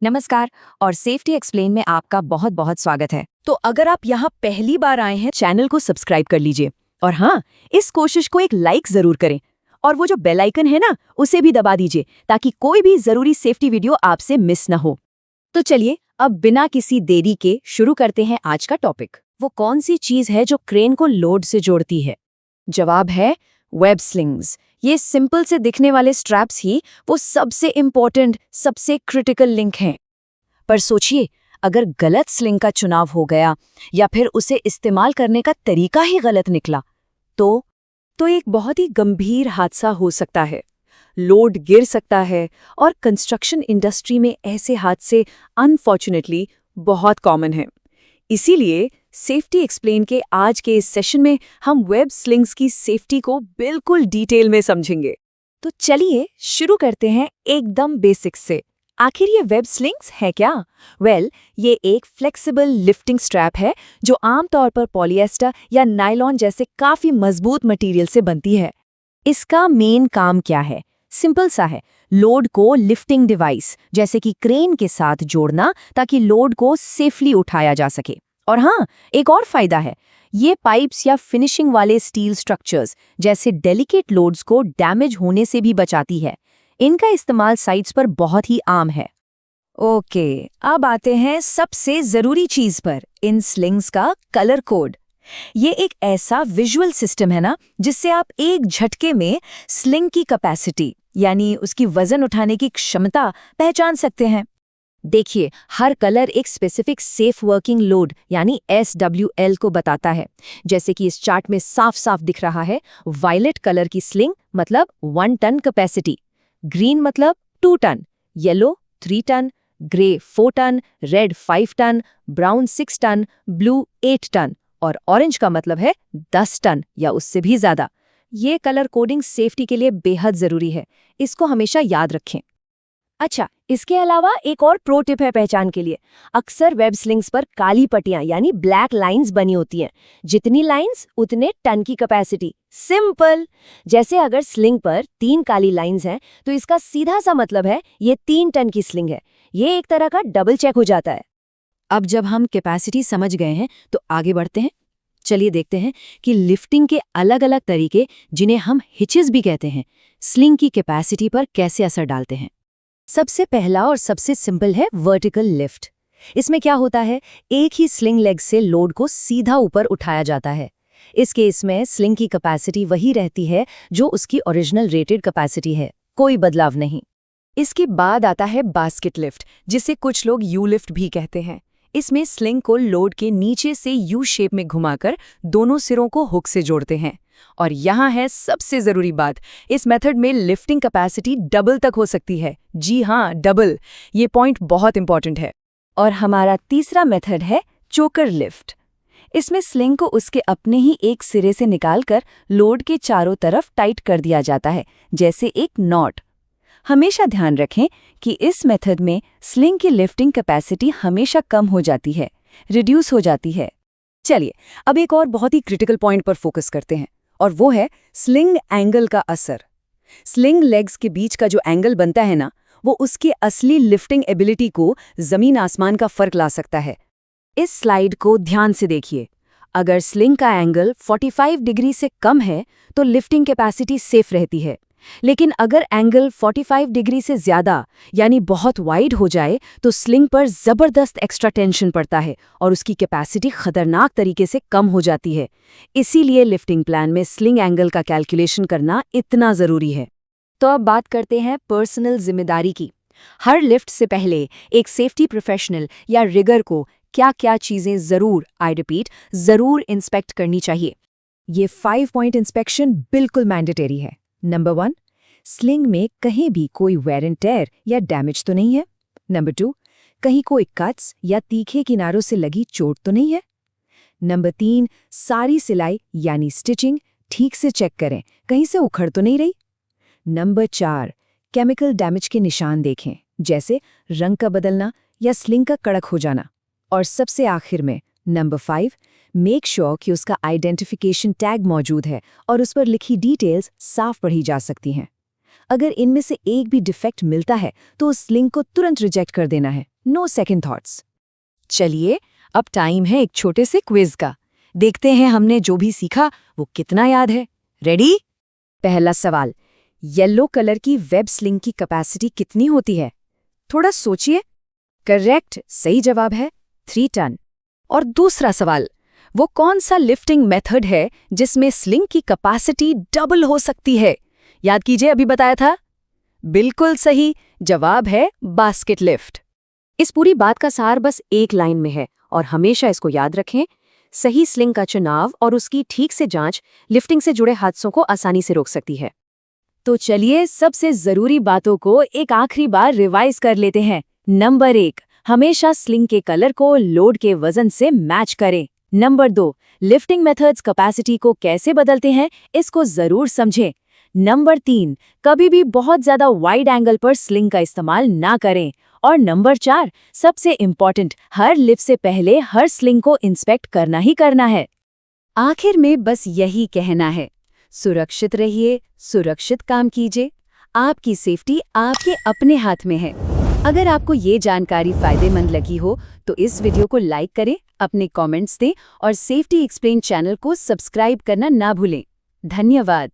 नमस्कार और safety explain में आपका बहुत बहुत स्वागत है। तो अगर आप यहाँ पहली बार आए हैं, चैनल को सब्सक्राइब कर लीजिए और हाँ, इस कोशिश को एक लाइक जरूर करें और वो जो बेल आइकन है ना, उसे भी दबा दीजिए ताकि कोई भी जरूरी सेफ्टी वीडियो आपसे मिस न हो। तो चलिए अब बिना किसी देरी के शुरू करते हैं आज का टॉपिक। वो कौन सी चीज है जो क्रेन को लोड से जोड़ती है? जवाब है वेब स्लिंग्स। ये सिंपल से दिखने वाले स्ट्रैप्स ही वो सबसे इम्पोर्टेंट, सबसे क्रिटिकल लिंक हैं। पर सोचिए, अगर गलत स्लिंग का चुनाव हो गया या फिर उसे इस्तेमाल करने का तरीका ही गलत निकला तो एक बहुत ही गंभीर हादसा हो सकता है। लोड गिर सकता है और कंस्ट्रक्शन इंडस्ट्री में ऐसे हादसे अनफॉर्चुनेटली बहुत कॉमन हैं। इसीलिए सेफ्टी एक्सप्लेन के आज के इस सेशन में हम वेब स्लिंग्स की सेफ्टी को बिल्कुल डिटेल में समझेंगे। तो चलिए शुरू करते हैं एकदम बेसिक्स से। आखिर ये वेब स्लिंग्स है क्या? ये एक फ्लेक्सिबल लिफ्टिंग स्ट्रैप है जो आमतौर पर पॉलिएस्टर या नायलॉन जैसे काफी मजबूत मटेरियल से बनती है। इसका मेन काम क्या है? सिंपल सा है, लोड को लिफ्टिंग डिवाइस जैसे कि क्रेन के साथ जोड़ना ताकि लोड को सेफली उठाया जा सके। और हाँ, एक और फायदा है, ये पाइप्स या फिनिशिंग वाले स्टील स्ट्रक्चर्स जैसे डेलिकेट लोड्स को डैमेज होने से भी बचाती है। इनका इस्तेमाल साइट्स पर बहुत ही आम है। ओके, अब आते हैं सबसे जरूरी चीज पर, इन स्लिंग्स का कलर कोड। ये एक ऐसा विजुअल सिस्टम है ना, जिससे आप एक झटके में स्लिंग की कैपेसिटी यानी उसकी वजन उठाने की क्षमता पहचान सकते हैं। देखिए, हर कलर एक स्पेसिफिक सेफ वर्किंग लोड यानी SWL को बताता है। जैसे कि इस चार्ट में साफ साफ दिख रहा है, वायलेट कलर की स्लिंग मतलब 1 टन कैपेसिटी, ग्रीन मतलब 2 ton, yellow 3 ton, grey 4 ton, red 5 ton, brown 6 ton, blue 8 ton और ऑरेंज का मतलब है 10 टन या उससे भी ज्यादा। ये कलर कोडिंग सेफ्टी के लिए बेहद जरूरी है, इसको हमेशा याद रखें। अच्छा, इसके अलावा एक और प्रो टिप है पहचान के लिए। अक्सर वेब स्लिंग्स पर काली पट्टियां यानी ब्लैक लाइंस बनी होती हैं। जितनी लाइंस उतने टन की कैपेसिटी। सिंपल। जैसे अगर स्लिंग पर 3 काली लाइंस हैं तो इसका सीधा सा मतलब है ये 3 टन की स्लिंग है। ये एक तरह का डबल चेक हो जाता है। अब जब हम कैपेसिटी समझ गए हैं तो आगे बढ़ते हैं। चलिए देखते हैं कि लिफ्टिंग के अलग अलग तरीके, जिन्हें हम हिचेस भी कहते हैं, स्लिंग की कैपेसिटी पर कैसे असर डालते हैं। सबसे पहला और सबसे सिंपल है वर्टिकल लिफ्ट। इसमें क्या होता है, एक ही स्लिंग लेग से लोड को सीधा ऊपर उठाया जाता है। इस केस में स्लिंग की कैपेसिटी वही रहती है जो उसकी ओरिजिनल रेटेड कैपेसिटी है, कोई बदलाव नहीं। इसके बाद आता है बास्केट लिफ्ट, जिसे कुछ लोग यू लिफ्ट भी कहते हैं। इसमें स्लिंग को लोड के नीचे से यू शेप में घुमाकर दोनों सिरों को हुक से जोड़ते हैं। और यहाँ है सबसे जरूरी बात, इस मेथड में लिफ्टिंग कैपेसिटी डबल तक हो सकती है। जी हाँ, डबल। ये पॉइंट बहुत इंपॉर्टेंट है। और हमारा तीसरा मेथड है चोकर लिफ्ट। इसमें स्लिंग को उसके अपने ही एक सिरे से निकालकर लोड के चारों तरफ टाइट कर दिया जाता है, जैसे एक नॉट। हमेशा ध्यान रखें कि इस मेथड में स्लिंग की लिफ्टिंग कैपेसिटी हमेशा कम हो जाती है, रिड्यूस हो जाती है। चलिए अब एक और बहुत ही क्रिटिकल पॉइंट पर फोकस करते हैं, और वो है स्लिंग एंगल का असर। स्लिंग लेग्स के बीच का जो एंगल बनता है ना, वो उसकी असली लिफ्टिंग एबिलिटी को जमीन आसमान का फर्क ला सकता है। इस स्लाइड को ध्यान से देखिए। अगर स्लिंग का एंगल 45 डिग्री से कम है तो लिफ्टिंग कैपेसिटी सेफ रहती है, लेकिन अगर एंगल 45 डिग्री से ज्यादा यानी बहुत वाइड हो जाए तो स्लिंग पर जबरदस्त एक्स्ट्रा टेंशन पड़ता है और उसकी कैपेसिटी खतरनाक तरीके से कम हो जाती है। इसीलिए लिफ्टिंग प्लान में स्लिंग एंगल का कैलकुलेशन करना इतना जरूरी है। तो अब बात करते हैं पर्सनल जिम्मेदारी की। हर लिफ्ट से पहले एक सेफ्टी प्रोफेशनल या रिगर को क्या क्या चीजें जरूर इंस्पेक्ट करनी चाहिए। ये 5 पॉइंट इंस्पेक्शन बिल्कुल मैंडेटरी है। नंबर 1, स्लिंग में कहीं भी कोई वेयर एंड टेयर या डैमेज तो नहीं है। नंबर 2, कहीं कोई कट्स या तीखे किनारों से लगी चोट तो नहीं है। नंबर 3, सारी सिलाई यानी स्टिचिंग ठीक से चेक करें, कहीं से उखड़ तो नहीं रही। नंबर 4, केमिकल डैमेज के निशान देखें, जैसे रंग का बदलना या स्लिंग का कड़क हो जाना। और सबसे आखिर में नंबर 5, मेक श्योर कि उसका आइडेंटिफिकेशन टैग मौजूद है और उस पर लिखी डिटेल्स साफ पढ़ी जा सकती हैं। अगर इनमें से एक भी डिफेक्ट मिलता है तो उस लिंक को तुरंत रिजेक्ट कर देना है। No second thoughts. चलिए, अब टाइम है एक छोटे से क्विज का। देखते हैं हमने जो भी सीखा वो कितना याद है। रेडी? पहला सवाल, येलो कलर की वेब स्लिंग की कैपेसिटी कितनी होती है? थोड़ा सोचिए। करेक्ट, सही जवाब है 3 टन। और दूसरा सवाल, वो कौन सा लिफ्टिंग मेथड है जिसमें स्लिंग की कैपेसिटी डबल हो सकती है? याद कीजिए, अभी बताया था। बिल्कुल सही जवाब है बास्केट लिफ्ट। इस पूरी बात का सार बस एक लाइन में है और हमेशा इसको याद रखें, सही स्लिंग का चुनाव और उसकी ठीक से जांच लिफ्टिंग से जुड़े हादसों को आसानी से रोक सकती है। तो चलिए, सबसे जरूरी बातों को एक आखिरी बार रिवाइज कर लेते हैं। नंबर 1, हमेशा स्लिंग के कलर को लोड के वजन से मैच करें। नंबर 2, लिफ्टिंग मेथड्स कैपेसिटी को कैसे बदलते हैं, इसको जरूर समझें। नंबर 3, कभी भी बहुत ज्यादा वाइड एंगल पर स्लिंग का इस्तेमाल ना करें। और नंबर 4, सबसे इम्पॉर्टेंट, हर लिफ्ट से पहले हर स्लिंग को इंस्पेक्ट करना ही करना है। आखिर में बस यही कहना है, सुरक्षित रहिए, सुरक्षित काम कीजिए। आपकी सेफ्टी आपके अपने हाथ में है। अगर आपको ये जानकारी फायदेमंद लगी हो तो इस वीडियो को लाइक करें, अपने कमेंट्स दें और सेफ्टी एक्सप्लेन चैनल को सब्सक्राइब करना ना भूलें। धन्यवाद।